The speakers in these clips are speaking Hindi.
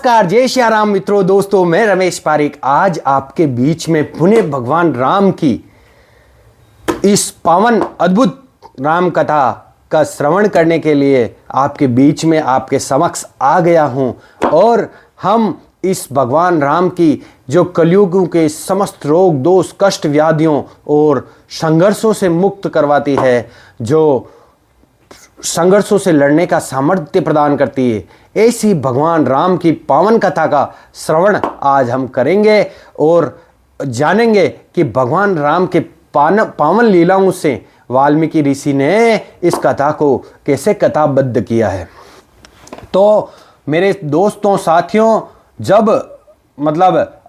नमस्कार, जय श्री राम मित्रों, दोस्तों, मैं रमेश पारिक आज आपके बीच में पुनः भगवान राम की इस पावन अद्भुत राम कथा का श्रवण करने के लिए आपके बीच में आपके समक्ष आ गया हूं। और हम इस भगवान राम की जो कलयुग के समस्त रोग दोष कष्ट व्याधियों और संघर्षों से मुक्त करवाती है, जो संघर्षों से लड़ने का सामर्थ्य प्रदान करती है, ऐसी भगवान राम की पावन कथा का श्रवण आज हम करेंगे और जानेंगे कि भगवान राम के पावन लीलाओं से वाल्मीकि ऋषि ने इस कथा को कैसे कथाबद्ध किया है। तो मेरे दोस्तों साथियों, जब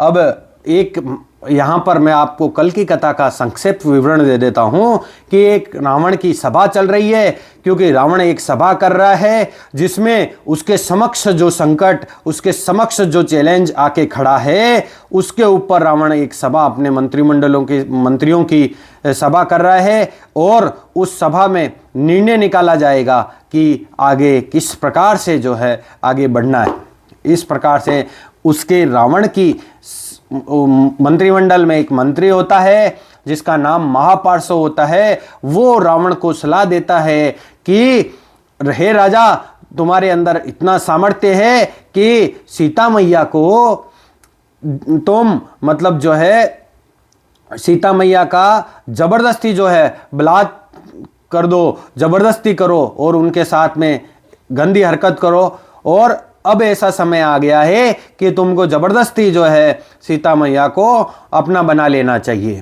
अब एक यहाँ पर मैं आपको कल की कथा का संक्षिप्त विवरण दे देता हूँ कि एक रावण की सभा चल रही है, क्योंकि रावण एक सभा कर रहा है जिसमें उसके समक्ष जो संकट, उसके समक्ष जो चैलेंज आके खड़ा है, उसके ऊपर रावण एक सभा अपने मंत्रियों की सभा कर रहा है और उस सभा में निर्णय निकाला जाएगा कि आगे किस प्रकार से जो है आगे बढ़ना है। इस प्रकार से उसके रावण की मंत्रिमंडल में एक मंत्री होता है जिसका नाम महापार्श्व होता है। वो रावण को सलाह देता है कि हे राजा, तुम्हारे अंदर इतना सामर्थ्य है कि सीता मैया को तुम जो है सीता मैया का जबरदस्ती जो है बलात्कार कर दो, जबरदस्ती करो और उनके साथ में गंदी हरकत करो। और अब ऐसा समय आ गया है कि तुमको जबरदस्ती जो है सीता मैया को अपना बना लेना चाहिए।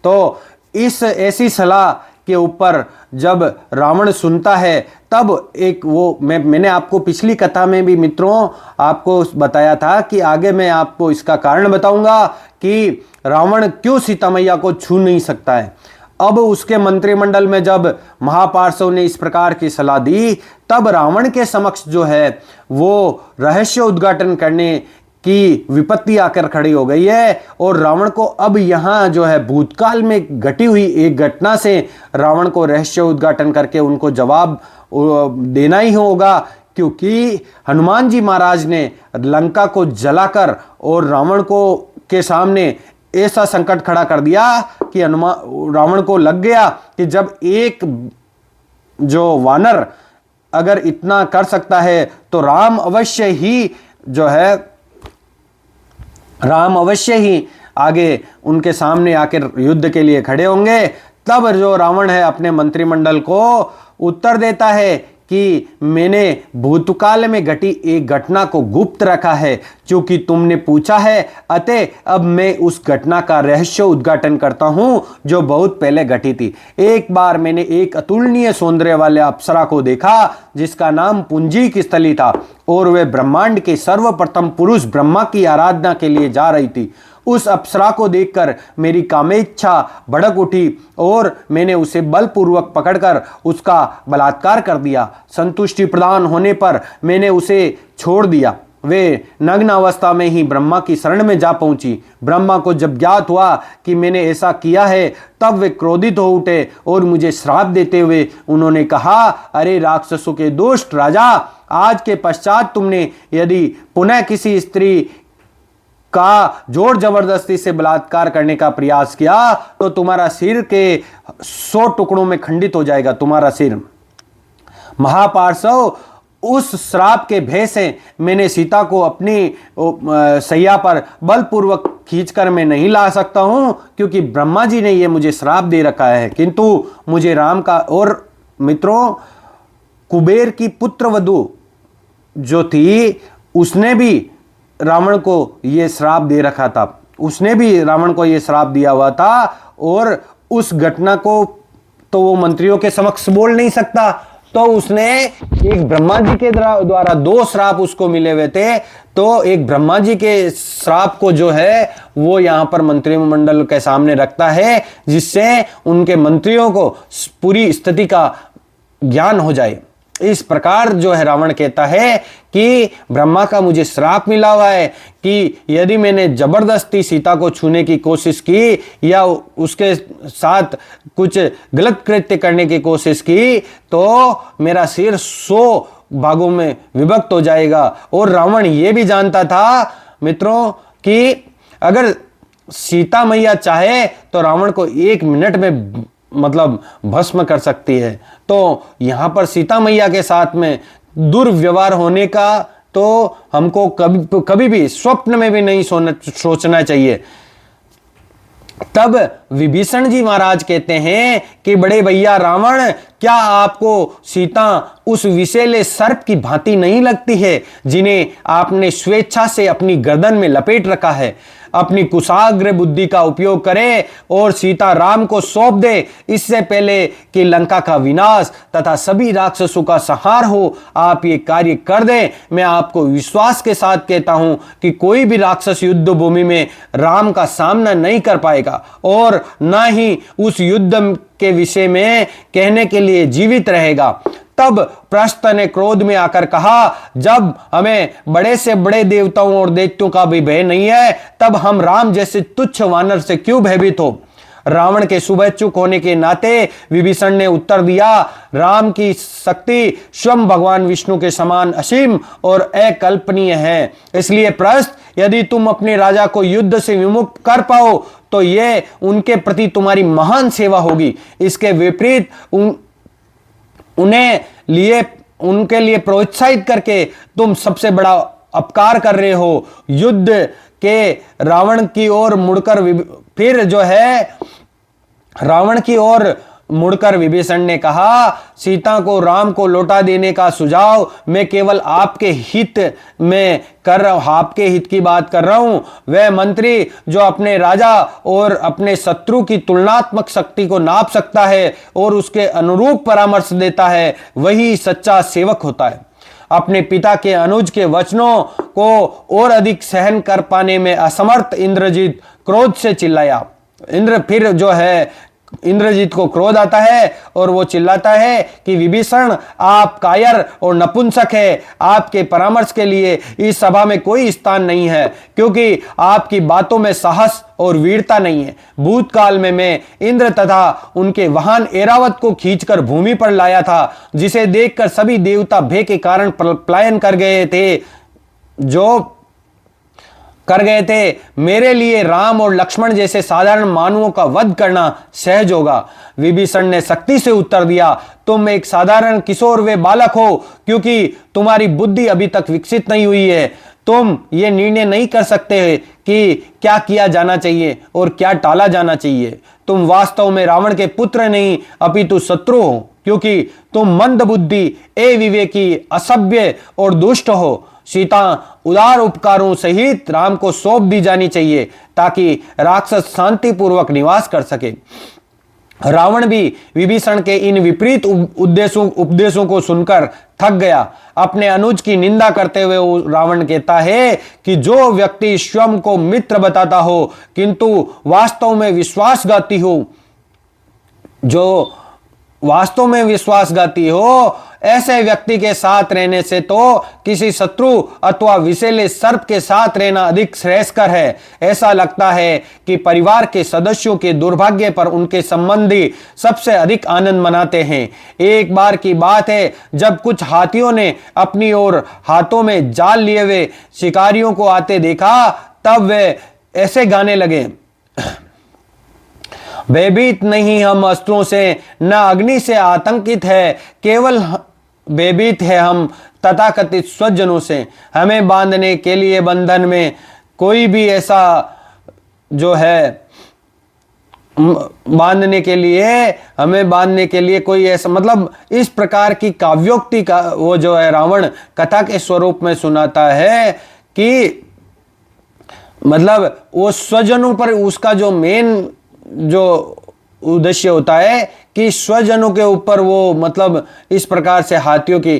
तो इस ऐसी सलाह के ऊपर जब रावण सुनता है, तब एक मैंने आपको पिछली कथा में भी मित्रों आपको बताया था कि आगे मैं आपको इसका कारण बताऊंगा कि रावण क्यों सीता मैया को छू नहीं सकता है। अब उसके मंत्रिमंडल में जब महापार्श्व ने इस प्रकार की सलाह दी, तब रावण के समक्ष जो है वो रहस्य उद्घाटन करने की विपत्ति आकर खड़ी हो गई है। और रावण को अब यहाँ जो है भूतकाल में घटी हुई एक घटना से रावण को रहस्य उद्घाटन करके उनको जवाब देना ही होगा, क्योंकि हनुमान जी महाराज ने लंका को जलाकर और रावण को के सामने ऐसा संकट खड़ा कर दिया कि रावण को लग गया कि जब एक जो वानर अगर इतना कर सकता है तो राम अवश्य ही आगे उनके सामने आकर युद्ध के लिए खड़े होंगे। तब जो रावण है अपने मंत्रिमंडल को उत्तर देता है कि मैंने भूतकाल में घटी एक घटना को गुप्त रखा है, क्योंकि तुमने पूछा है, अतः अब मैं उस घटना का रहस्य उद्घाटन करता हूं जो बहुत पहले घटी थी। एक बार मैंने एक अतुलनीय सौंदर्य वाले अप्सरा को देखा जिसका नाम पुंजी की स्थली था और वे ब्रह्मांड के सर्वप्रथम पुरुष ब्रह्मा की आराधना के लिए जा रही थी। उस अप्सरा को देखकर मेरी कामेच्छा भड़क उठी और मैंने उसे बलपूर्वक पकड़कर उसका बलात्कार कर दिया। संतुष्टि प्रदान होने पर मैंने उसे छोड़ दिया। वे नग्न अवस्था में ही ब्रह्मा की शरण में जा पहुंची। ब्रह्मा को जब ज्ञात हुआ कि मैंने ऐसा किया है, तब वे क्रोधित हो उठे और मुझे श्राप देते हुए उन्होंने कहा, अरे राक्षसों के दुष्ट राजा, आज के पश्चात तुमने यदि पुनः किसी स्त्री का जोर जबरदस्ती से बलात्कार करने का प्रयास किया तो तुम्हारा सिर के 100 टुकड़ों में खंडित हो जाएगा, तुम्हारा सिर। महापार्श्व, उस श्राप के भय से मैंने सीता को अपनी सैया पर बलपूर्वक खींचकर मैं नहीं ला सकता हूं, क्योंकि ब्रह्मा जी ने यह मुझे श्राप दे रखा है। किंतु मुझे राम का, और मित्रों कुबेर की पुत्रवधू जो थी उसने भी रावण को यह श्राप दे रखा था, उसने भी रावण को यह श्राप दिया हुआ था। और उस घटना को तो वो मंत्रियों के समक्ष बोल नहीं सकता, तो उसने एक ब्रह्मा जी के द्वारा 2 श्राप उसको मिले हुए थे, तो एक ब्रह्मा जी के श्राप को जो है वो यहां पर मंत्रिमंडल के सामने रखता है, जिससे उनके मंत्रियों को पूरी स्थिति का ज्ञान हो जाए। इस प्रकार जो है रावण कहता है कि ब्रह्मा का मुझे श्राप मिला हुआ है कि यदि मैंने जबरदस्ती सीता को छूने की कोशिश की या उसके साथ कुछ गलत कृत्य करने की कोशिश की तो मेरा सिर 100 भागों में विभक्त हो जाएगा। और रावण ये भी जानता था मित्रों कि अगर सीता मैया चाहे तो रावण को 1 मिनट में मतलब भस्म कर सकती है। तो यहां पर सीता मैया के साथ में दुर्व्यवहार होने का तो हमको कभी भी स्वप्न में भी नहीं सोचना चाहिए। तब विभीषण जी महाराज कहते हैं कि बड़े भैया रावण, क्या आपको सीता उस विषैले सर्प की भांति नहीं लगती है जिन्हें आपने स्वेच्छा से अपनी गर्दन में लपेट रखा है? अपनी कुशाग्र बुद्धि का उपयोग करे और सीता राम को सौंप दे, इससे पहले कि लंका का विनाश तथा सभी राक्षसों का संहार हो। आप ये कार्य कर दें। मैं आपको विश्वास के साथ कहता हूं कि कोई भी राक्षस युद्ध भूमि में राम का सामना नहीं कर पाएगा और न ही उस युद्ध के विषय में कहने के लिए जीवित रहेगा। तब प्रस्थ ने क्रोध में आकर कहा, जब हमें बड़े से बड़े देवताओं और दैत्यों का भी भय नहीं है, तब हम राम जैसे तुच्छ वानर से क्यों भयभीत हो? रावण के शुभेच्छुक होने के नाते विभीषण ने उत्तर दिया, राम की शक्ति स्वयं भगवान विष्णु के समान असीम और अकल्पनीय है। इसलिए प्रस्थ, यदि तुम अपने राजा को युद्ध से विमुक्त कर पाओ तो यह उनके प्रति तुम्हारी महान सेवा होगी। इसके विपरीत उनके लिए प्रोत्साहित करके तुम सबसे बड़ा अपकार कर रहे हो। युद्ध के रावण की ओर मुड़कर फिर जो है रावण की ओर मुड़कर विभीषण ने कहा, सीता को राम को लौटा देने का सुझाव मैं केवल आपके हित में कर रहा हूं, आपके हित की बात कर रहा हूं। वह मंत्री जो अपने राजा और अपने शत्रु की तुलनात्मक शक्ति को नाप सकता है और उसके अनुरूप परामर्श देता है, वही सच्चा सेवक होता है। अपने पिता के अनुज के वचनों को और अधिक सहन कर पाने में असमर्थ इंद्रजीत क्रोध से चिल्लाया। इंद्रजीत को क्रोध आता है और वो चिल्लाता है कि विभीषण, आप कायर और नपुंसक है। आपके परामर्श के लिए इस सभा में कोई स्थान नहीं है, क्योंकि आपकी बातों में साहस और वीरता नहीं है। भूतकाल में मैं इंद्र तथा उनके वाहन ऐरावत को खींचकर भूमि पर लाया था, जिसे देखकर सभी देवता भय के कारण पलायन कर गए थे। मेरे लिए राम और लक्ष्मण जैसे साधारण मानवों का वध करना सहज होगा। विभीषण ने सख्ती से उत्तर दिया, तुम एक साधारण किशोर व बालक हो, क्योंकि तुम्हारी बुद्धि अभी तक विकसित नहीं हुई है। तुम ये निर्णय नहीं कर सकते कि क्या किया जाना चाहिए और क्या टाला जाना चाहिए। तुम वास्तव में रावण के पुत्र नहीं अपितु शत्रु हो, क्योंकि तुम मंद बुद्धि, अविवेकी, असभ्य और दुष्ट हो। सीता उदार उपकारों सहित राम को सौंप दी जानी चाहिए, ताकि राक्षस शांतिपूर्वक निवास कर सके। रावण भी विभीषण के इन विपरीत उपदेशों को सुनकर थक गया। अपने अनुज की निंदा करते हुए रावण कहता है कि जो व्यक्ति स्वयं को मित्र बताता हो किंतु वास्तव में विश्वासघाती हो, ऐसे व्यक्ति के साथ रहने से तो किसी शत्रु अथवा विषैले सर्प के साथ रहना अधिक श्रेयस्कर है। ऐसा लगता है कि परिवार के सदस्यों के दुर्भाग्य पर उनके संबंधी सबसे अधिक आनंद मनाते हैं। एक बार की बात है, जब कुछ हाथियों ने अपनी ओर हाथों में जाल लिए हुए शिकारियों को आते देखा, तब वे ऐसे गाने लगे, भयभीत नहीं हम अस्त्रों से, न अग्नि से आतंकित है, केवल भयभीत है हम तथाकथित स्वजनों से। हमें बांधने के लिए बंधन में कोई भी ऐसा जो है बांधने के लिए कोई ऐसा, मतलब इस प्रकार की काव्योक्ति का वो जो है रावण कथा के स्वरूप में सुनाता है कि मतलब वो स्वजनों पर उसका जो मेन जो उद्देश्य होता है कि स्वजनों के ऊपर वो मतलब इस प्रकार से हाथियों की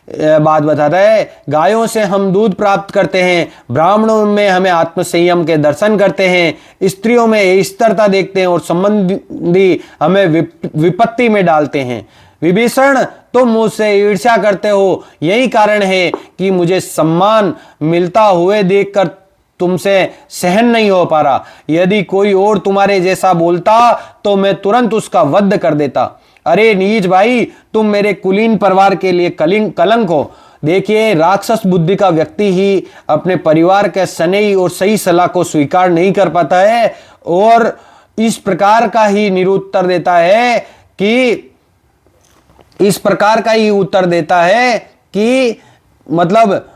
बात बताता है। गायों से हम दूध प्राप्त करते हैं, ब्राह्मणों में हमें आत्मसंयम के दर्शन करते हैं, स्त्रियों में स्थिरता देखते हैं और संबंधी हमें विपत्ति में डालते हैं। विभीषण, तुम मुझसे ईर्ष्या करते हो, यही कारण है कि मुझे सम्मान मिलता हुए देखकर तुमसे सहन नहीं हो पा रहा। यदि कोई और तुम्हारे जैसा बोलता तो मैं तुरंत उसका वध कर देता। अरे नीच भाई, तुम मेरे कुलीन परिवार के लिए कलंक हो। देखिए, राक्षस बुद्धि का व्यक्ति ही अपने परिवार के स्नेही और सही सलाह को स्वीकार नहीं कर पाता है और इस प्रकार का ही निरुत्तर देता है कि मतलब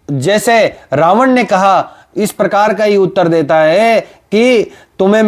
जैसे रावण ने कहा, इस प्रकार का ही उत्तर देता है कि तुम्हें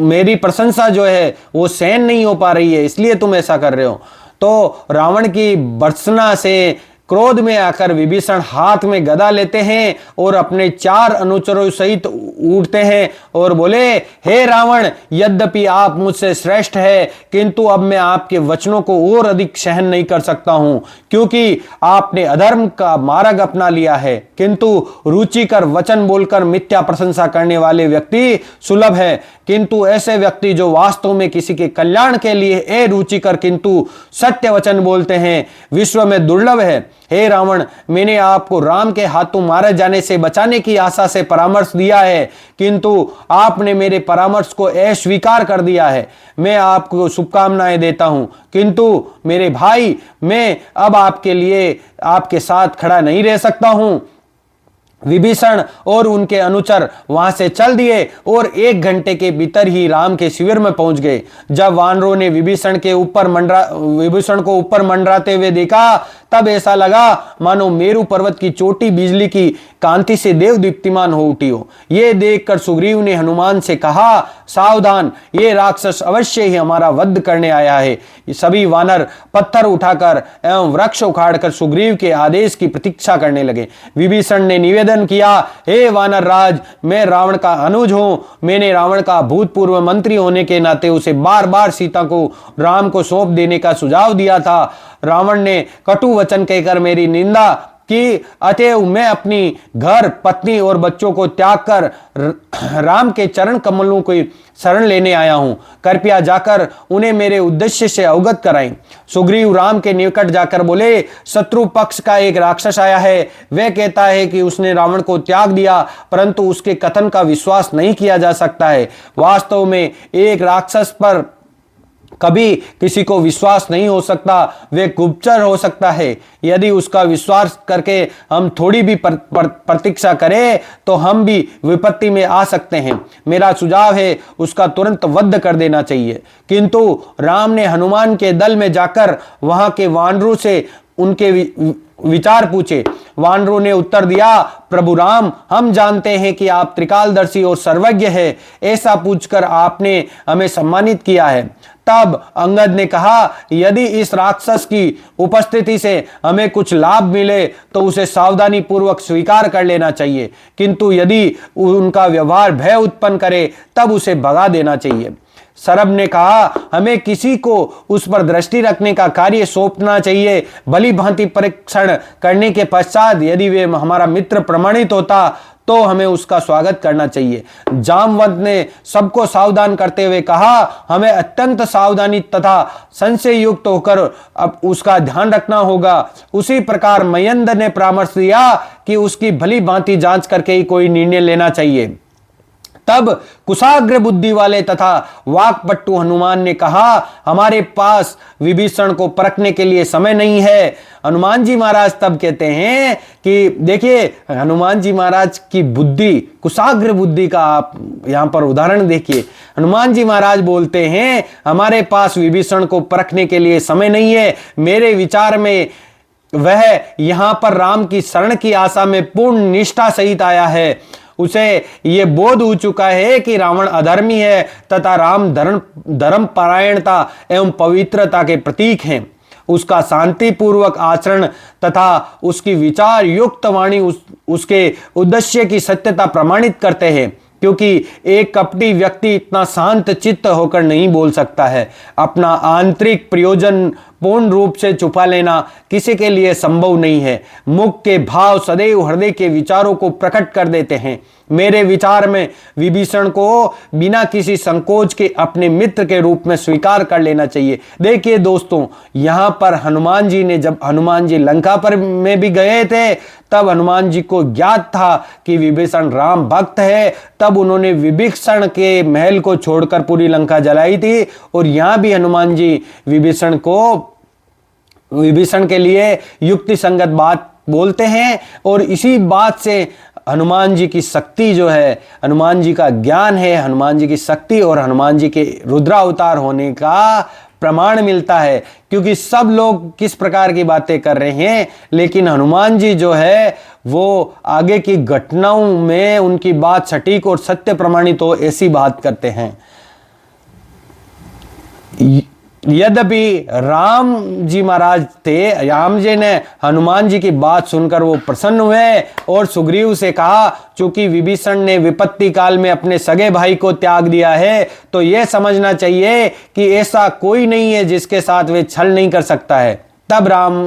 मेरी प्रशंसा जो है वो सहन नहीं हो पा रही है, इसलिए तुम ऐसा कर रहे हो। तो रावण की भर्त्सना से क्रोध में आकर विभीषण हाथ में गदा लेते हैं और अपने 4 अनुचरों सहित उठते हैं और बोले, हे रावण, यद्यपि आप मुझसे श्रेष्ठ है, किंतु अब मैं आपके वचनों को और अधिक सहन नहीं कर सकता हूं, क्योंकि आपने अधर्म का मार्ग अपना लिया है। किंतु रुचिकर वचन बोलकर मिथ्या प्रशंसा करने वाले व्यक्ति सुलभ है, किंतु ऐसे व्यक्ति जो वास्तव में किसी के कल्याण के लिए अरुचिकर किंतु सत्य वचन बोलते हैं, विश्व में दुर्लभ है। हे रावण, मैंने आपको राम के हाथों मारे जाने से बचाने की आशा से परामर्श दिया है, किंतु आपने मेरे परामर्श को अस्वीकार कर दिया है। मैं आपको शुभकामनाएं देता हूं, किंतु मेरे भाई, मैं अब आपके लिए आपके साथ खड़ा नहीं रह सकता हूं। विभीषण और उनके अनुचर वहां से चल दिए और 1 घंटे के भीतर ही राम के शिविर में पहुंच गए। जब वानरों ने विभीषण को ऊपर मंडराते हुए देखा, तब ऐसा लगा मानो मेरू पर्वत की चोटी बिजली की कांति से देव दीप्तिमान हो उठी हो। यह देखकर सुग्रीव ने हनुमान से कहा, सावधान, ये राक्षस अवश्य ही हमारा वध करने आया है। सभी वानर पत्थर उठाकर एवं वृक्ष उखाड़कर सुग्रीव के आदेश की प्रतीक्षा करने लगे। विभीषण ने निवेदन किया, हे वानर राज, मैं रावण का अनुज हूं। मैंने रावण का भूतपूर्व मंत्री होने के नाते उसे बार बार सीता को राम को सौंप देने का सुझाव दिया था। रावण ने कटु वचन कहकर मेरी निंदा कि अतएव मैं अपनी घर, पत्नी और बच्चों को त्याग कर राम के चरण कमलों की शरण लेने आया हूं। कृपया जाकर उन्हें मेरे उद्देश्य से अवगत कराएं। सुग्रीव राम के निकट जाकर बोले, शत्रु पक्ष का एक राक्षस आया है। वह कहता है कि उसने रावण को त्याग दिया, परंतु उसके कथन का विश्वास नहीं किया जा सकता है। वास्तव में एक राक्षस पर कभी किसी को विश्वास नहीं हो सकता। वे गुप्तचर हो सकता है। यदि उसका विश्वास करके हम थोड़ी भी प्रतीक्षा करें तो हम भी विपत्ति में आ सकते हैं। मेरा सुझाव है उसका तुरंत वध कर देना चाहिए। किंतु राम ने हनुमान के दल में जाकर वहां के वानरों से उनके विचार पूछे। वानरों ने उत्तर दिया, प्रभु राम, हम जानते हैं कि आप त्रिकालदर्शी और सर्वज्ञ है। ऐसा पूछकर आपने हमें सम्मानित किया है। तब अंगद ने कहा, यदि इस राक्षस की उपस्थिति से हमें कुछ लाभ मिले तो उसे सावधानी पूर्वक स्वीकार कर लेना चाहिए, किंतु यदि उनका व्यवहार भय उत्पन्न करे तब उसे भगा देना चाहिए। सरब ने कहा, हमें किसी को उस पर दृष्टि रखने का कार्य सौंपना चाहिए। भली भांति परीक्षण करने के पश्चात यदि वे हमारा मित्र प्रमाणित होता तो हमें उसका स्वागत करना चाहिए। जामवंत ने सबको सावधान करते हुए कहा, हमें अत्यंत सावधानी तथा संशय युक्त होकर अब उसका ध्यान रखना होगा। उसी प्रकार मयंद ने परामर्श दिया कि उसकी भली भांति जांच करके ही कोई निर्णय लेना चाहिए। तब कुशाग्र बुद्धि वाले तथा वाकपट्टू हनुमान ने कहा, हमारे पास विभीषण को परखने के लिए समय नहीं है। हनुमान जी महाराज तब कहते हैं कि देखिए, हनुमान जी महाराज की बुद्धि, कुशाग्र बुद्धि का आप यहां पर उदाहरण देखिए। हनुमान जी महाराज बोलते हैं, हमारे पास विभीषण को परखने के लिए समय नहीं है। मेरे विचार में वह यहां पर राम की शरण की आशा में पूर्ण निष्ठा सहित आया है। उसे यह बोध हो चुका है कि रावण अधर्मी है तथा राम धर्म परायणता एवं पवित्रता के प्रतीक हैं। उसका शांतिपूर्वक आचरण तथा उसकी विचार युक्त वाणी उसके उद्देश्य की सत्यता प्रमाणित करते हैं, क्योंकि एक कपटी व्यक्ति इतना शांत चित्त होकर नहीं बोल सकता है। अपना आंतरिक प्रयोजन पूर्ण रूप से छुपा लेना किसी के लिए संभव नहीं है। मुख के भाव सदैव हृदय के विचारों को प्रकट कर देते हैं। मेरे विचार में विभीषण को बिना किसी संकोच के अपने मित्र के रूप में स्वीकार कर लेना चाहिए। देखिए दोस्तों, यहां पर हनुमान जी ने, जब हनुमान जी लंका पर में भी गए थे, तब हनुमान जी को ज्ञात था कि विभीषण राम भक्त है, तब उन्होंने विभीषण के महल को छोड़कर पूरी लंका जलाई थी। और यहां भी हनुमान जी विभीषण के लिए युक्ति संगत बात बोलते हैं। और इसी बात से हनुमान जी की शक्ति जो है, हनुमान जी का ज्ञान है, हनुमान जी की शक्ति और हनुमान जी के रुद्रावतार होने का प्रमाण मिलता है। क्योंकि सब लोग किस प्रकार की बातें कर रहे हैं, लेकिन हनुमान जी जो है वो आगे की घटनाओं में उनकी बात सटीक और सत्य प्रमाणित हो, ऐसी बात करते हैं। यद्यपि राम जी महाराज थे, राम जी ने हनुमान जी की बात सुनकर वो प्रसन्न हुए और सुग्रीव से कहा, चूंकि विभीषण ने विपत्ति काल में अपने सगे भाई को त्याग दिया है, तो यह समझना चाहिए कि ऐसा कोई नहीं है जिसके साथ वे छल नहीं कर सकता है। तब राम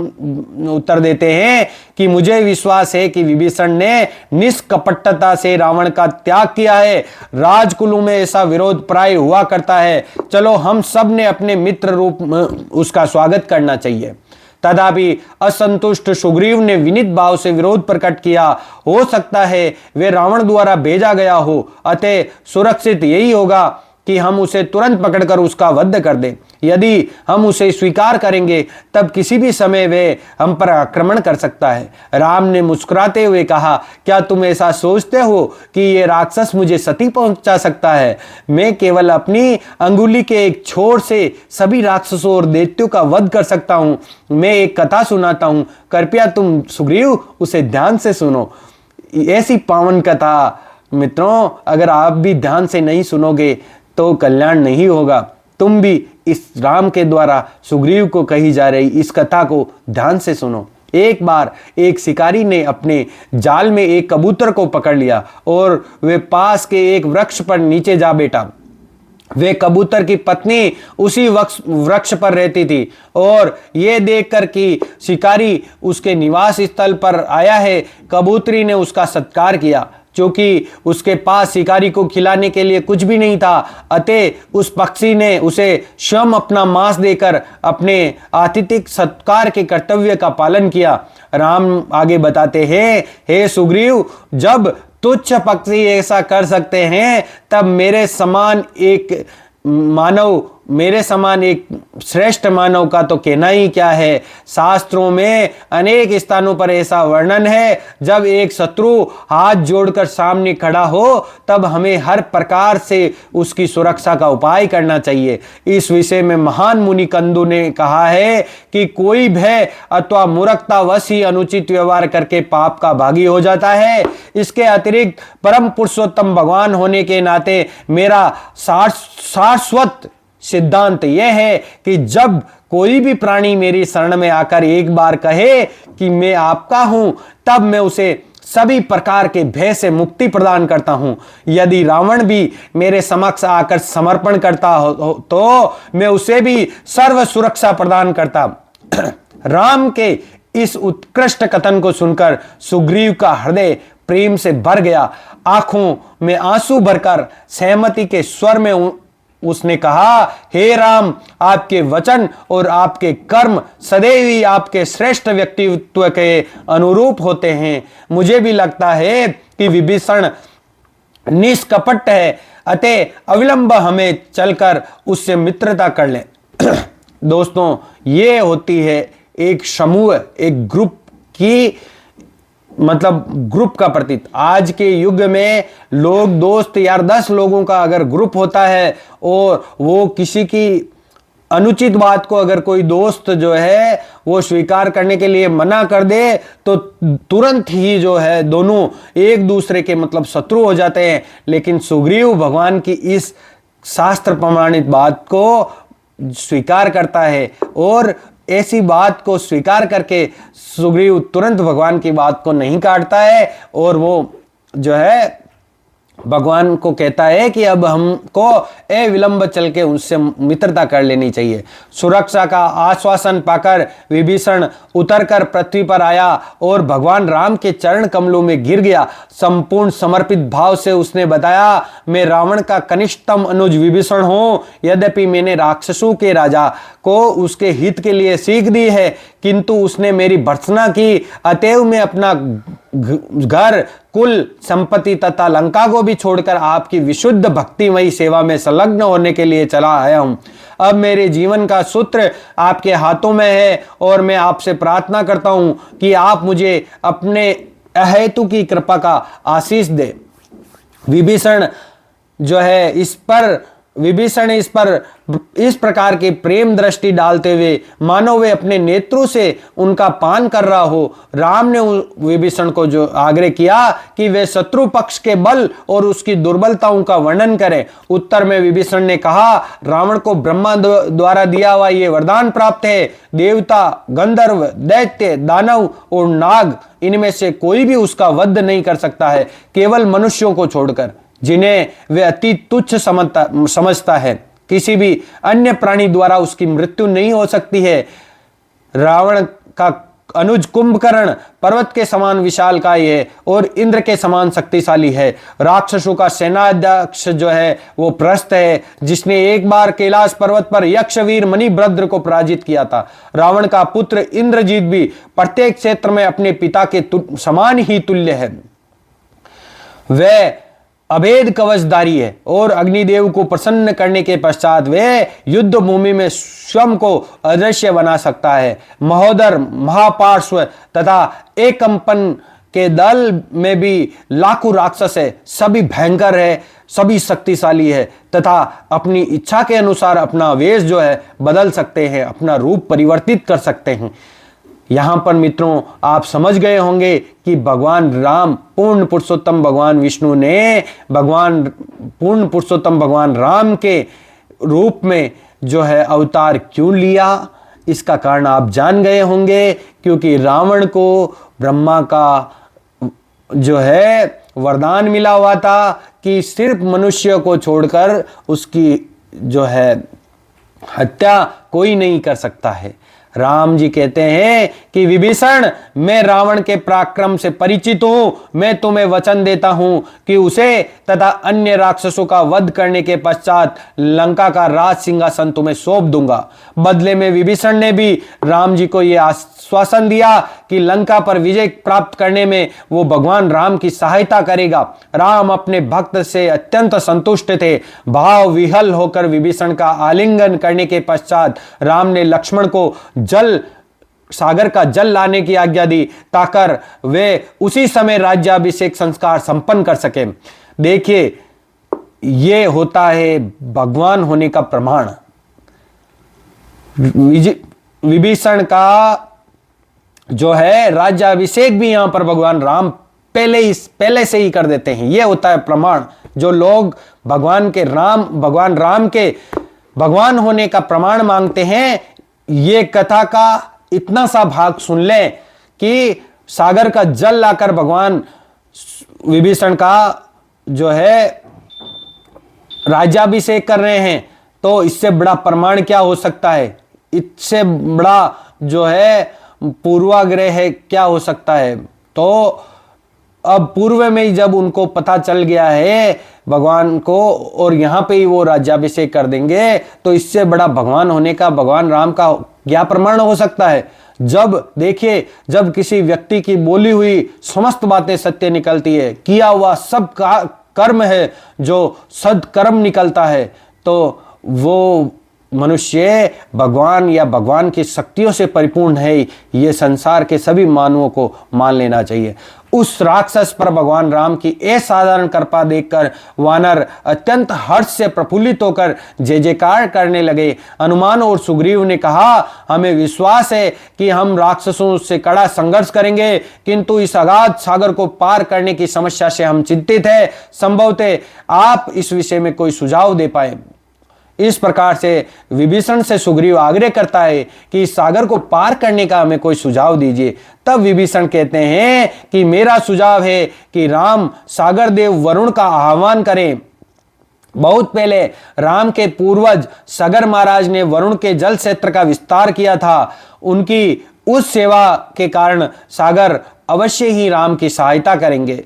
उत्तर देते हैं कि मुझे विश्वास है कि विभीषण ने निष्कपटता से रावण का त्याग किया है। राजकुलों में ऐसा विरोध प्राय हुआ करता है। चलो हम सब ने अपने मित्र रूप में उसका स्वागत करना चाहिए। तथापि असंतुष्ट सुग्रीव ने विनीत भाव से विरोध प्रकट किया। हो सकता है वे रावण द्वारा भेजा गया हो, अतः सुरक्षित यही होगा कि हम उसे तुरंत पकड़कर उसका वध कर दें। यदि हम उसे स्वीकार करेंगे तब किसी भी समय वे हम पर आक्रमण कर सकता है। राम ने मुस्कुराते हुए कहा, क्या तुम ऐसा सोचते हो कि ये राक्षस मुझे क्षति पहुंचा सकता है? मैं केवल अपनी अंगुली के एक छोर से सभी राक्षसों और दैत्यों का वध कर सकता हूं। मैं एक कथा सुनाता हूं, कृपया तुम सुग्रीव उसे ध्यान से सुनो। ऐसी पावन कथा मित्रों, अगर आप भी ध्यान से नहीं सुनोगे तो कल्याण नहीं होगा। तुम भी इस राम के द्वारा सुग्रीव को कही जा रही इस कथा को ध्यान से सुनो। एक बार एक शिकारी ने अपने जाल में एक कबूतर को पकड़ लिया और वे पास के एक वृक्ष पर नीचे जा बैठा। वे कबूतर की पत्नी उसी वृक्ष पर रहती थी और यह देखकर कि शिकारी उसके निवास स्थल पर आया है, कबूतरी ने उसका सत्कार किया। क्योंकि उसके पास शिकारी को खिलाने के लिए कुछ भी नहीं था, अतः उस पक्षी ने उसे स्वयं अपना मांस देकर अपने आतिथ्य सत्कार के कर्तव्य का पालन किया। राम आगे बताते हैं, हे सुग्रीव, जब तुच्छ पक्षी ऐसा कर सकते हैं, तब मेरे समान एक श्रेष्ठ मानव का तो कहना ही क्या है। शास्त्रों में अनेक स्थानों पर ऐसा वर्णन है, जब एक शत्रु हाथ जोड़कर सामने खड़ा हो तब हमें हर प्रकार से उसकी सुरक्षा का उपाय करना चाहिए। इस विषय में महान मुनि कंदु ने कहा है कि कोई भय अथवा मूर्खतावश ही अनुचित व्यवहार करके पाप का भागी हो जाता है। इसके अतिरिक्त परम पुरुषोत्तम भगवान होने के नाते मेरा शाश्वत सिद्धांत यह है कि जब कोई भी प्राणी मेरी शरण में आकर एक बार कहे कि मैं आपका हूं, तब मैं उसे सभी प्रकार के भय से मुक्ति प्रदान करता हूं। यदि रावण भी मेरे समक्ष आकर समर्पण करता हो तो मैं उसे भी सर्व सुरक्षा प्रदान करता। राम के इस उत्कृष्ट कथन को सुनकर सुग्रीव का हृदय प्रेम से भर गया। आंखों में आंसू भरकर सहमति के स्वर में उसने कहा, हे राम, आपके वचन और आपके कर्म सदैव ही आपके श्रेष्ठ व्यक्तित्व के अनुरूप होते हैं। मुझे भी लगता है कि विभीषण निष्कपट है, अतः अविलंब हमें चलकर उससे मित्रता कर लें। दोस्तों, ये होती है एक समूह, एक ग्रुप की, मतलब ग्रुप का प्रतीक। आज के युग में लोग, दोस्त यार 10 लोगों का अगर ग्रुप होता है और वो किसी की अनुचित बात को अगर कोई दोस्त जो है वो स्वीकार करने के लिए मना कर दे तो तुरंत ही जो है दोनों एक दूसरे के मतलब शत्रु हो जाते हैं। लेकिन सुग्रीव भगवान की इस शास्त्र प्रमाणित बात को स्वीकार करता है और ऐसी बात को स्वीकार करके सुग्रीव तुरंत भगवान की बात को नहीं काटता है और वो जो है भगवान को कहता है कि अब हमको अविलंब चल के उनसे मित्रता कर लेनी चाहिए। सुरक्षा का आश्वासन पाकर विभीषण उतरकर पृथ्वी पर आया और भगवान राम के चरण कमलों में गिर गया। संपूर्ण समर्पित भाव से उसने बताया, मैं रावण का कनिष्ठतम अनुज विभीषण हूं। यद्यपि मैंने राक्षसों के राजा को उसके हित के लिए सीख दी है, किंतु उसने मेरी भर्त्सना की, अतएव मैं अपना घर, कुल, संपत्ति तथा लंका को भी छोड़कर आपकी विशुद्ध भक्तिमयी सेवा में संलग्न होने के लिए चला आया हूं। अब मेरे जीवन का सूत्र आपके हाथों में है और मैं आपसे प्रार्थना करता हूं कि आप मुझे अपने अहेतु की कृपा का आशीष दे। विभीषण इस पर इस प्रकार की प्रेम दृष्टि डालते हुए मानो वे अपने नेत्रों से उनका पान कर रहा हो। राम ने विभीषण को जो आग्रह किया कि वे शत्रु पक्ष के बल और उसकी दुर्बलताओं का वर्णन करें। उत्तर में विभीषण ने कहा, रावण को ब्रह्मा द्वारा दिया हुआ ये वरदान प्राप्त है, देवता, गंधर्व, दैत्य, दानव और नाग, इनमें से कोई भी उसका वध नहीं कर सकता है, केवल मनुष्यों को छोड़कर, जिन्हें वे अति तुच्छ समझता है। किसी भी अन्य प्राणी द्वारा उसकी मृत्यु नहीं हो सकती है। रावण का अनुज कुंभकर्ण पर्वत के समान विशालकाय है और इंद्र के समान शक्तिशाली है। राक्षसों का सेनाध्यक्ष वो प्रस्थ है, जिसने एक बार कैलाश पर्वत पर यक्षवीर मणिभद्र को पराजित किया था। रावण का पुत्र इंद्रजीत भी प्रत्येक क्षेत्र में अपने पिता के समान ही तुल्य है। वह अभेद कवचधारी है और अग्निदेव को प्रसन्न करने के पश्चात वे युद्ध भूमि में स्वयं को अदृश्य बना सकता है। महोदर, महापार्श्व तथा एकंपन के दल में भी लाखों राक्षस है, सभी भयंकर है, सभी शक्तिशाली है तथा अपनी इच्छा के अनुसार अपना वेश बदल सकते हैं, अपना रूप परिवर्तित कर सकते हैं। यहां पर मित्रों आप समझ गए होंगे कि भगवान राम पूर्ण पुरुषोत्तम भगवान विष्णु ने पूर्ण पुरुषोत्तम भगवान राम के रूप में अवतार क्यों लिया। इसका कारण आप जान गए होंगे, क्योंकि रावण को ब्रह्मा का वरदान मिला हुआ था कि सिर्फ मनुष्य को छोड़कर उसकी हत्या कोई नहीं कर सकता है। राम जी कहते हैं कि विभीषण, मैं रावण के पराक्रम से परिचित हूं, मैं तुम्हें वचन देता हूं कि उसे तथा अन्य राक्षसों का वध करने के पश्चात लंका का राज सिंहासन तुम्हें सौंप दूंगा। बदले में विभीषण ने भी राम जी को यह आश्वासन दिया कि लंका पर विजय प्राप्त करने में वो भगवान राम की सहायता करेगा। राम अपने भक्त से अत्यंत संतुष्ट थे। भाव विहल होकर विभीषण का आलिंगन करने के पश्चात राम ने लक्ष्मण को सागर का जल लाने की आज्ञा दी, ताकि वे उसी समय राज्याभिषेक संस्कार संपन्न कर सके। देखिए, ये होता है भगवान होने का प्रमाण। विभीषण का राज्याभिषेक भी यहां पर भगवान राम पहले से ही कर देते हैं। यह होता है प्रमाण। जो लोग भगवान राम के भगवान होने का प्रमाण मांगते हैं, ये कथा का इतना सा भाग सुन लें कि सागर का जल लाकर भगवान विभीषण का राज्याभिषेक कर रहे हैं, तो इससे बड़ा प्रमाण क्या हो सकता है? इससे बड़ा पूर्वाग्रह है क्या हो सकता है? तो अब पूर्व में ही जब उनको पता चल गया है भगवान को, और यहां पे ही वो राज्याभिषेक कर देंगे, तो इससे बड़ा भगवान होने का भगवान राम का क्या प्रमाण हो सकता है? देखिए, जब किसी व्यक्ति की बोली हुई समस्त बातें सत्य निकलती है, किया हुआ सब कर्म है जो सदकर्म निकलता है, तो वो मनुष्य भगवान या भगवान की शक्तियों से परिपूर्ण है। ये संसार के सभी मानवों को मान लेना चाहिए। उस राक्षस पर भगवान राम की असाधारण कृपा देखकर वानर अत्यंत हर्ष से प्रफुल्लित होकर जय जयकार करने लगे। हनुमान और सुग्रीव ने कहा, हमें विश्वास है कि हम राक्षसों से कड़ा संघर्ष करेंगे, किंतु इस अगाध सागर को पार करने की समस्या से हम चिंतित हैं। संभवतः आप इस विषय में कोई सुझाव दे पाए। इस प्रकार से विभीषण से सुग्रीव आग्रह करता है कि इस सागर को पार करने का हमें कोई सुझाव दीजिए। तब विभीषण कहते हैं कि मेरा सुझाव है कि राम सागर देव वरुण का आह्वान करें। बहुत पहले राम के पूर्वज सगर महाराज ने वरुण के जल क्षेत्र का विस्तार किया था। उनकी उस सेवा के कारण सागर अवश्य ही राम की सहायता करेंगे।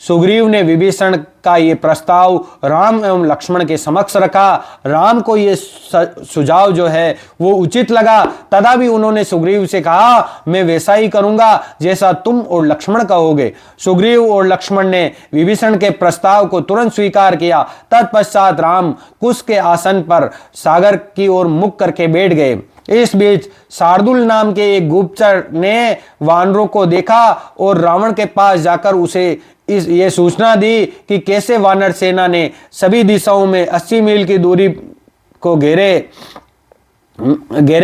सुग्रीव ने विभीषण का ये प्रस्ताव राम एवं लक्ष्मण के समक्ष रखा। राम को ये सुझाव जो है वो उचित लगा, तथा भी उन्होंने सुग्रीव से कहा मैं वैसा ही करूंगा जैसा तुम और लक्ष्मण कहोगे। सुग्रीव और लक्ष्मण ने विभीषण के प्रस्ताव को तुरंत स्वीकार किया। तत्पश्चात राम कुश के आसन पर सागर की ओर मुख करके बैठ गए। इस बीच शार्दुल नाम के एक गुप्तचर ने वानरों को देखा और रावण के पास जाकर उसे ये सूचना दी कि कैसे वानर सेना ने सभी दिशाओं में 80 मील की दूरी को घेरे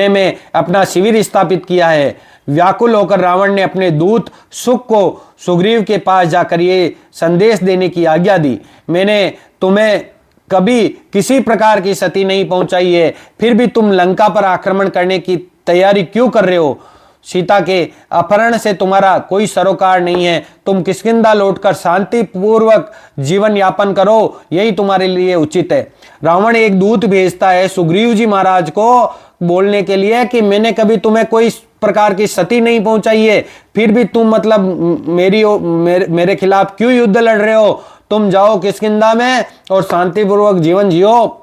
में अपना शिविर स्थापित किया है। व्याकुल होकर रावण ने अपने दूत सुक को सुग्रीव के पास जाकर ये संदेश देने की आज्ञा दी, मैंने तुम्हें कभी किसी प्रकार की क्षति नहीं पहुंचाई है, फिर भी तुम लंका पर आक्रमण करने की तैयारी क्यों कर रहे हो? सीता के अपहरण से तुम्हारा कोई सरोकार नहीं है। तुम किष्किंधा लौटकर शांतिपूर्वक जीवन यापन करो, यही तुम्हारे लिए उचित है। रावण एक दूत भेजता है सुग्रीव जी महाराज को बोलने के लिए कि मैंने कभी तुम्हें कोई प्रकार की क्षति नहीं पहुंचाई है, फिर भी तुम मतलब मेरे खिलाफ क्यों युद्ध लड़ रहे हो? तुम जाओ किष्किंधा में और शांतिपूर्वक जीवन जियो।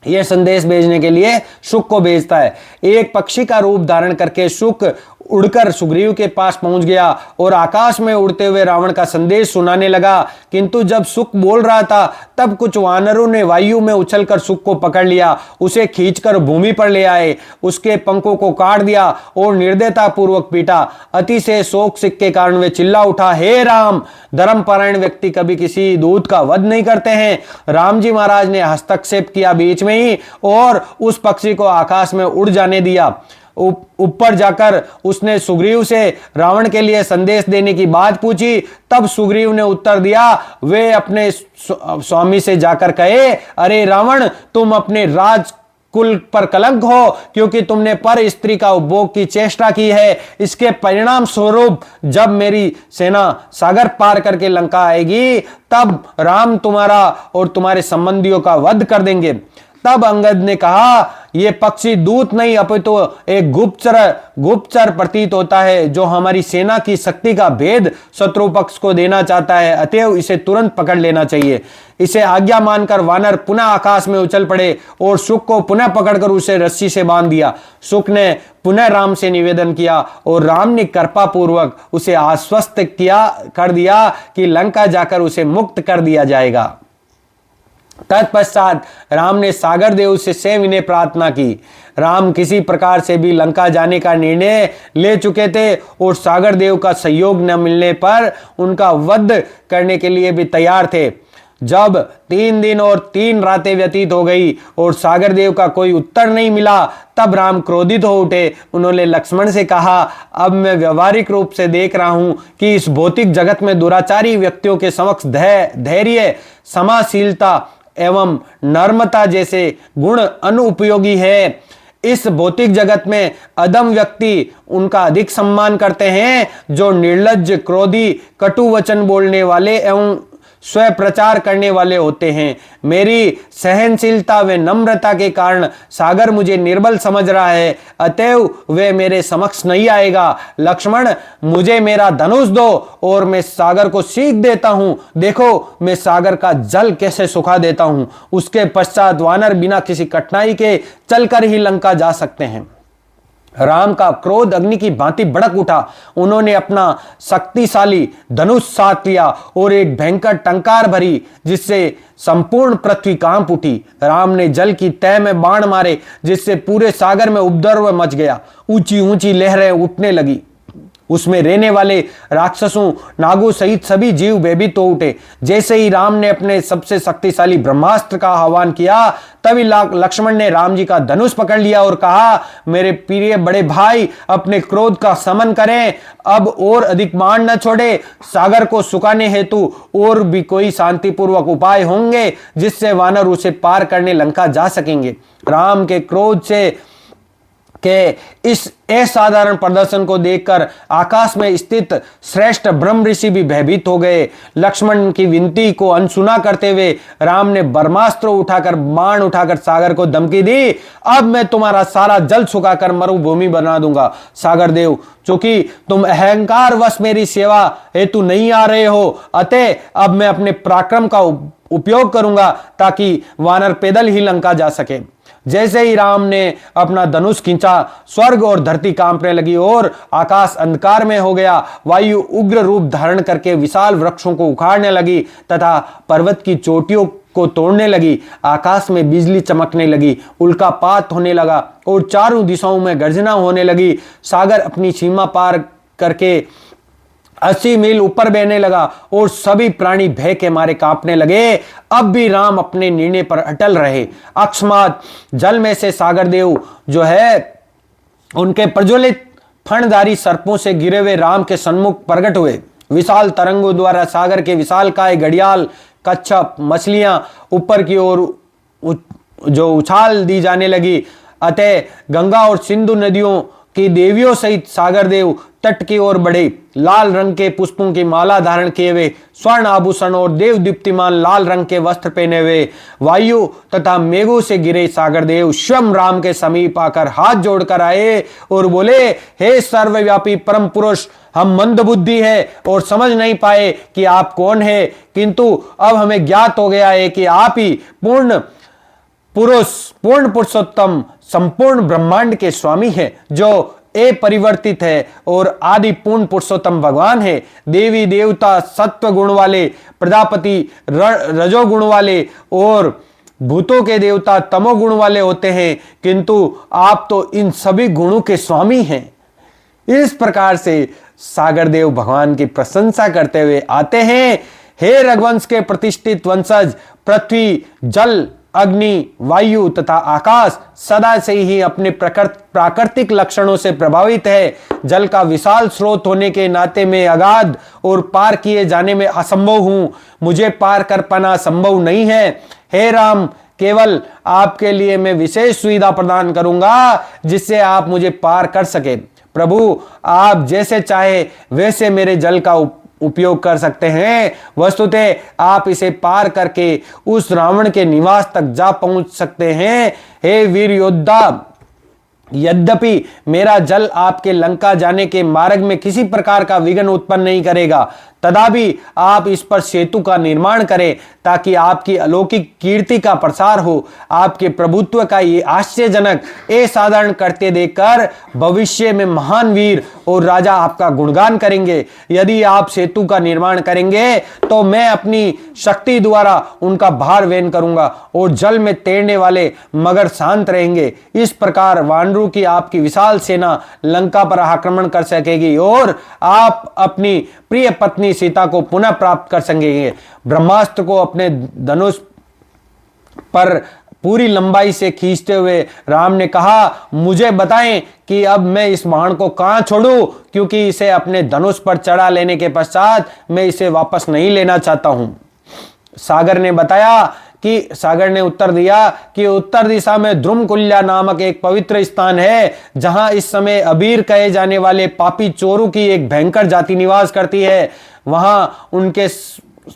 यह संदेश भेजने के लिए शुक को भेजता है। एक पक्षी का रूप धारण करके शुक उड़कर सुग्रीव के पास पहुंच गया और आकाश में उड़ते हुए रावण का संदेश सुनाने लगा। किंतु जब शुक बोल रहा था तब कुछ वानरों ने वायु में उछलकर शुक को पकड़ लिया, उसे खींचकर भूमि पर ले आए, उसके पंखों को काट दिया और निर्दयता पूर्वक पीटा। अतिशय शोक के कारण वे चिल्ला उठा, हे राम, धर्मपरायण व्यक्ति कभी किसी दूत का वध नहीं करते हैं। राम जी महाराज ने हस्तक्षेप किया बीच में ही और उस पक्षी को आकाश में उड़ जाने दिया। ऊपर जाकर उसने सुग्रीव से रावण के लिए संदेश देने की बात पूछी। तब सुग्रीव ने उत्तर दिया, वे अपने स्वामी से जाकर कहे, अरे रावण, तुम अपने राज कुल पर कलंक हो, क्योंकि तुमने पर स्त्री का उपभोग की चेष्टा की है। इसके परिणाम स्वरूप जब मेरी सेना सागर पार करके लंका आएगी तब राम तुम्हारा और तुम्हारे संबंधियों का वध कर देंगे। तब अंगद ने कहा, यह पक्षी दूत नहीं अपितु एक गुप्तचर प्रतीत होता है, जो हमारी सेना की शक्ति का भेद शत्रु पक्ष को देना चाहता है। अतएव इसे तुरंत पकड़ लेना चाहिए। इसे आज्ञा मानकर वानर पुनः आकाश में उछल पड़े और शुक को पुनः पकड़कर उसे रस्सी से बांध दिया। शुक ने पुनः राम से निवेदन किया और राम ने कृपा पूर्वक उसे आश्वस्त कर दिया कि लंका जाकर उसे मुक्त कर दिया जाएगा। तत्पश्चात राम ने सागर देव से सविनय प्रार्थना की। राम किसी प्रकार से भी लंका जाने का निर्णय ले चुके थे और सागर देव का सहयोग न मिलने पर उनका वध करने के लिए भी तैयार थे। जब 3 दिन और 3 रातें व्यतीत हो गई और सागर देव का कोई उत्तर नहीं मिला, तब राम क्रोधित हो उठे। उन्होंने लक्ष्मण से कहा, अब मैं व्यवहारिक रूप से देख रहा हूं कि इस भौतिक जगत में दुराचारी व्यक्तियों के समक्ष धैर्य, समाशीलता एवं नर्मता जैसे गुण अनुपयोगी है। इस भौतिक जगत में अधम व्यक्ति उनका अधिक सम्मान करते हैं जो निर्लज्ज, क्रोधी, कटु वचन बोलने वाले एवं स्व प्रचार करने वाले होते हैं। मेरी सहनशीलता व नम्रता के कारण सागर मुझे निर्बल समझ रहा है, अतएव वे मेरे समक्ष नहीं आएगा। लक्ष्मण, मुझे मेरा धनुष दो और मैं सागर को सीख देता हूं। देखो मैं सागर का जल कैसे सुखा देता हूं। उसके पश्चात वानर बिना किसी कठिनाई के चलकर ही लंका जा सकते हैं। राम का क्रोध अग्नि की भांति भड़क उठा। उन्होंने अपना शक्तिशाली धनुष साथ लिया और एक भयंकर टंकार भरी, जिससे संपूर्ण पृथ्वी कांप उठी। राम ने जल की तह में बाण मारे, जिससे पूरे सागर में उपद्रव मच गया। ऊंची ऊंची लहरें उठने लगी। उसमें रहने वाले राक्षसों, नागों सहित सभी जीव भयभीत हो उठे। जैसे ही राम ने अपने सबसे शक्तिशाली ब्रह्मास्त्र का आह्वान किया, तभी लक्ष्मण ने राम जी का धनुष पकड़ लिया और कहा, मेरे प्रिय बड़े भाई, अपने क्रोध का शमन करें, अब और अधिक बाण न छोड़े। सागर को सुखाने हेतु और भी कोई शांतिपूर्वक उपाय होंगे जिससे वानर उसे पार करने लंका जा सकेंगे। राम के क्रोध से के इस असाधारण प्रदर्शन को देखकर आकाश में स्थित श्रेष्ठ ब्रह्म ऋषि भी भयभीत हो गए। लक्ष्मण की विनती को अनसुना करते हुए राम ने ब्रह्मास्त्र उठाकर, बाण उठाकर सागर को धमकी दी, अब मैं तुम्हारा सारा जल सुखाकर मरुभूमि बना दूंगा। सागर देव, चूंकि तुम अहंकार वश मेरी सेवा हेतु नहीं आ रहे हो, अतः अब मैं अपने पराक्रम का उपयोग करूंगा ताकि वानर पैदल ही लंका जा सके। जैसे ही राम ने अपना धनुष खींचा, स्वर्ग और धरती कांपने लगी और आकाश अंधकार में हो गया। वायु उग्र रूप धारण करके विशाल वृक्षों को उखाड़ने लगी तथा पर्वत की चोटियों को तोड़ने लगी। आकाश में बिजली चमकने लगी, उल्कापात होने लगा और चारों दिशाओं में गर्जना होने लगी। सागर अपनी सीमा पार करके 80 मील ऊपर बहने लगा और सभी प्राणी भय के मारे कांपने लगे। अब भी राम अपने निर्णय पर अटल रहे। अकस्मात जल में से सागर देव जो है, उनके प्रज्वलित फणधारी सर्पों से गिरे हुए राम के सन्मुख प्रकट हुए। विशाल तरंगों द्वारा सागर के विशालकाय घड़ियाल, कच्छप, मछलियां ऊपर की ओर जो उछाल दी जाने लगी। अतः गंगा और सिंधु नदियों की देवियों सहित सागर देव तट की ओर बढ़े। लाल रंग के पुष्पों की माला धारण किए हुए, स्वर्ण आभूषण और देव दीप्तिमान लाल रंग के वस्त्र पहने हुए, वायु तथा मेघों से गिरे सागर देव स्वयं राम के समीप आकर हाथ जोड़कर आए और बोले, हे सर्वव्यापी परम पुरुष, हम मंदबुद्धि है और समझ नहीं पाए कि आप कौन है, किंतु अब हमें ज्ञात हो गया है कि आप ही पूर्ण पुरुष, पूर्ण पुरुषोत्तम, संपूर्ण ब्रह्मांड के स्वामी हैं, जो अपरिवर्तित है और आदि पूर्ण पुरुषोत्तम भगवान है। देवी देवता सत्व गुण वाले, प्रजापति रजोगुण वाले और भूतों के देवता तमोगुण वाले होते हैं, किंतु आप तो इन सभी गुणों के स्वामी हैं। इस प्रकार से सागर देव भगवान की प्रशंसा करते हुए आते हैं। हे रघुवंश के प्रतिष्ठित वंशज, पृथ्वी, जल, अग्नि, वायु तथा आकाश सदा से ही अपने प्राकृतिक लक्षणों से प्रभावित है। जल का विशाल स्रोत होने के नाते मैं अगाध और पार किए जाने में असंभव हूं। मुझे पार कर पाना संभव नहीं है। हे राम, केवल आपके लिए मैं विशेष सुविधा प्रदान करूंगा जिससे आप मुझे पार कर सके। प्रभु, आप जैसे चाहे वैसे मेरे जल का उपयोग कर सकते हैं। वस्तुतः आप इसे पार करके उस रावण के निवास तक जा पहुंच सकते हैं। हे वीर योद्धा, यद्यपि मेरा जल आपके लंका जाने के मार्ग में किसी प्रकार का विघ्न उत्पन्न नहीं करेगा, तथापि आप इस पर सेतु का निर्माण करें ताकि आपकी अलौकिक कीर्ति का प्रसार हो। आपके प्रभुत्व का ये आश्चर्यजनक असाधारण करते देखकर भविष्य में महान वीर और राजा आपका गुणगान करेंगे। यदि आप सेतु का निर्माण करेंगे तो मैं अपनी शक्ति द्वारा उनका भार वहन करूंगा और जल में तैरने वाले मगर शांत रहेंगे। इस प्रकार वानरों की आपकी विशाल सेना लंका पर आक्रमण कर सकेगी और आप अपनी प्रिय पत्नी सीता को पुनः प्राप्त कर सकेंगे। ब्रह्मास्त्र को अपने धनुष पर पूरी लंबाई से खींचते हुए राम ने कहा, मुझे बताएं कि अब मैं इस बाण को कहां छोड़ूं, क्योंकि इसे अपने धनुष पर चढ़ा लेने के पश्चात मैं इसे वापस नहीं लेना चाहता हूं। सागर ने उत्तर दिया कि उत्तर दिशा में ध्रुमकुल्या नामक एक पवित्र स्थान है, जहां इस समय अबीर कहे जाने वाले पापी चोरों की एक भयंकर जाति निवास करती है। वहां उनके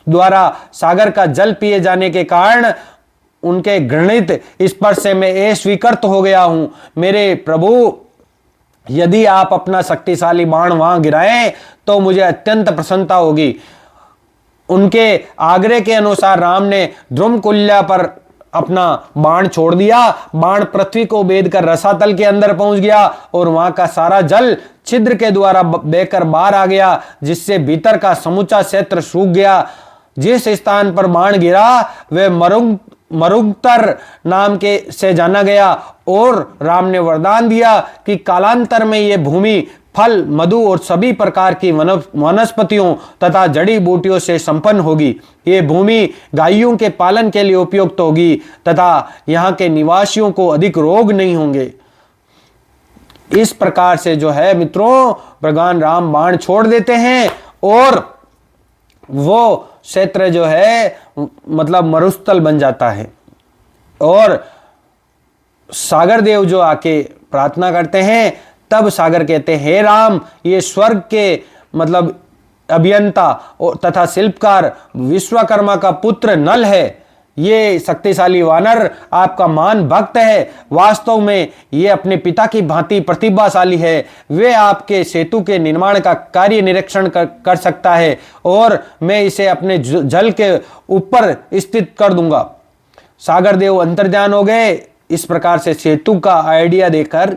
द्वारा सागर का जल पिए जाने के कारण उनके घृणित स्पर्श से मैं अस्वीकृत हो गया हूं। मेरे प्रभु, यदि आप अपना शक्तिशाली बाण वहां गिराएं तो मुझे अत्यंत प्रसन्नता होगी। उनके आग्रह के अनुसार राम ने ध्रुमकुल्या पर अपना बाण छोड़ दिया। बाण पृथ्वी को भेद कर रसातल के अंदर पहुंच गया और वहां का सारा जल छिद्र के द्वारा बहकर बाहर आ गया, जिससे भीतर का समूचा क्षेत्र सूख गया। जिस स्थान पर बाण गिरा वह मरुंगतर नाम से जाना गया और राम ने वरदान दिया कि कालांतर में यह भूमि फल, मधु और सभी प्रकार की वनस्पतियों तथा जड़ी बूटियों से संपन्न होगी। ये भूमि गायों के पालन के लिए उपयुक्त होगी तथा यहाँ के निवासियों को अधिक रोग नहीं होंगे। इस प्रकार से जो है मित्रों, भगवान राम बाण छोड़ देते हैं और वो क्षेत्र जो है मतलब मरुस्थल बन जाता है। और सागर देव जो आके प्रार्थना करते हैं, तब सागर कहते हैं, हे राम, ये स्वर्ग के मतलब अभियंता और तथा शिल्पकार विश्वकर्मा का पुत्र नल है। ये शक्तिशाली वानर आपका मान भक्त है। वास्तव में ये अपने पिता की भांति प्रतिभाशाली है। वे आपके सेतु के निर्माण का कार्य निरीक्षण कर सकता है और मैं इसे अपने जल के ऊपर स्थित कर दूंगा। सागर देव अंतर्ध्यान हो गए। इस प्रकार से सेतु का आइडिया देकर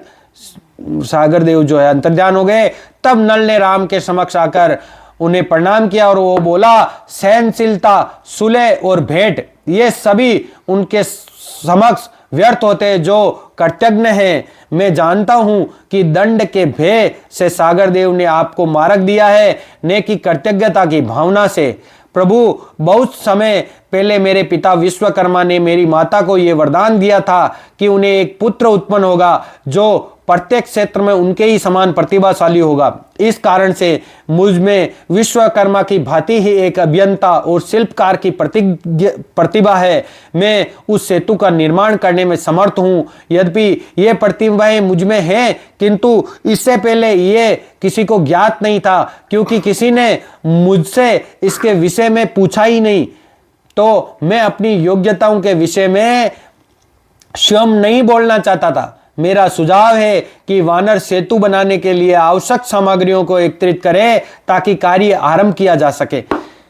सागर देव जो है अंतर्ध्यान हो गए। तब नल ने राम के समक्ष आकर उन्हें प्रणाम किया और वो बोला, सहनशीलता, सुलह और भेंट ये सभी उनके समक्ष व्यर्थ होते हैं जो कृतज्ञ हैं। मैं जानता हूं कि दंड के भय से सागर देव ने आपको मार्ग दिया है, न कि कृतज्ञता की भावना से। प्रभु, बहुत समय पहले मेरे पिता विश्वकर्मा ने मेरी माता को यह वरदान दिया था कि उन्हें एक पुत्र उत्पन्न होगा जो प्रत्येक क्षेत्र में उनके ही समान प्रतिभाशाली होगा। इस कारण से मुझ में विश्वकर्मा की भांति ही एक अभियंता और शिल्पकार की प्रतिभा है। मैं उस सेतु का निर्माण करने में समर्थ हूँ। यद्यपि ये प्रतिभाएं मुझ में हैं, किंतु इससे पहले ये किसी को ज्ञात नहीं था, क्योंकि किसी ने मुझसे इसके विषय में पूछा ही नहीं। तो मैं अपनी योग्यताओं के विषय में स्वयं नहीं बोलना चाहता था। मेरा सुझाव है कि वानर सेतु बनाने के लिए आवश्यक सामग्रियों को एकत्रित करे ताकि कार्य आरंभ किया जा सके।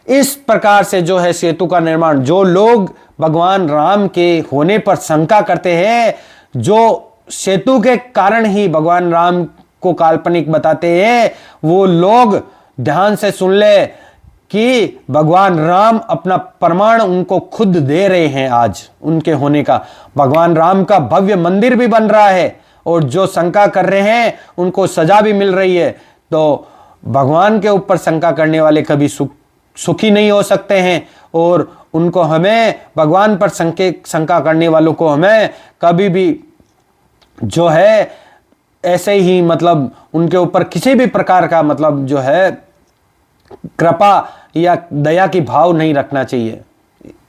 इस प्रकार से जो है सेतु का निर्माण, जो लोग भगवान राम के होने पर शंका करते हैं, जो सेतु के कारण ही भगवान राम को काल्पनिक बताते हैं, वो लोग ध्यान से सुन ले कि भगवान राम अपना प्रमाण उनको खुद दे रहे हैं। आज उनके होने का भगवान राम का भव्य मंदिर भी बन रहा है और जो शंका कर रहे हैं उनको सजा भी मिल रही है। तो भगवान के ऊपर शंका करने वाले कभी सुखी नहीं हो सकते हैं और उनको हमें भगवान पर शंका करने वालों को हमें कभी भी जो है ऐसे ही मतलब उनके ऊपर किसी भी प्रकार का मतलब जो है कृपा या दया की भाव नहीं रखना चाहिए।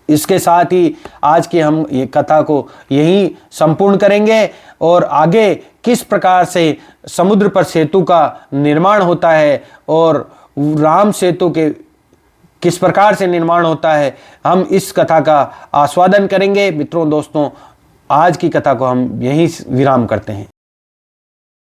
इसके साथ ही आज की हम ये कथा को यहीं संपूर्ण करेंगे और आगे किस प्रकार से समुद्र पर सेतु का निर्माण होता है और राम सेतु के किस प्रकार से निर्माण होता है, हम इस कथा का आस्वादन करेंगे। मित्रों, दोस्तों, आज की कथा को हम यहीं विराम करते हैं।